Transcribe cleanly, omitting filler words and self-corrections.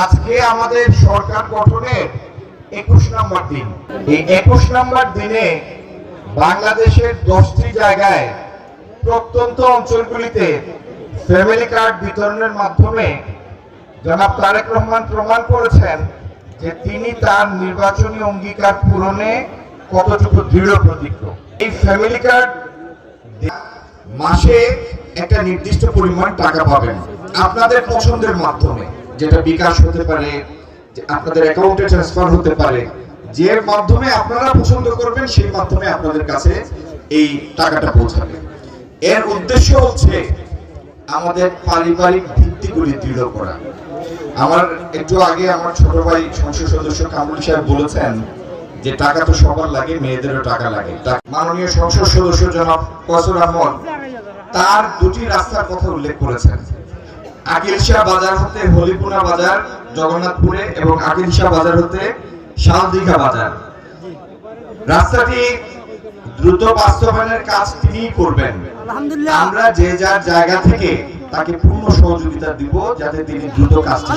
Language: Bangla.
আজকে আমাদের সরকার গঠনের 21 নম্বর দিন। এই 21 নম্বর দিনে বাংলাদেশের 10টি জায়গায় প্রত্যন্ত অঞ্চলগুলিতে ফ্যামিলি কার্ড বিতরণের মাধ্যমে জনাব তারেক রহমান প্রমাণ করেছেন যে তিনি তার নির্বাচনী অঙ্গীকার পূরণে কতটুকু দৃঢ় প্রতিজ্ঞ। এই ফ্যামিলি কার্ড মাসে একটা নির্দিষ্ট পরিমাণ টাকা পাবেন আপনাদের পছন্দের মাধ্যমে, যেটা বিকাশ হতে পারে, আপনাদের অ্যাকাউন্টে ট্রান্সফার হতে পারে, যে মাধ্যমে আপনারা পছন্দ করবেন সেই মাধ্যমে আপনাদের কাছে এই টাকাটা পৌঁছাবে। এর উদ্দেশ্য হচ্ছে আমাদের পারিবারিক ভিত্তিগুলি দৃঢ় করা। আমার একটু আগে আমার ছোট ভাই সংসদ সদস্য কামরুল সাহেব বলেছেন যে টাকা তো সবার লাগে, মেয়েদেরও টাকা লাগে। মাননীয় সংসদ সদস্য জনাব কসর আহমদ তার দুটি রাস্তার কথা উল্লেখ করেছেন, আকিলশাহ বাজার হতে হলিপুনা বাজার জগন্নাথপুরে এবং আকিলশাহ বাজার হতে শালদিঘা বাজার। রাস্তাটি দ্রুত বাস্তবায়নের কাজ তিনিই করবেন। আমরা যে যার জায়গা থেকে তাকে পূর্ণ সহযোগিতা দিব যাতে তিনি দ্রুত কাজটি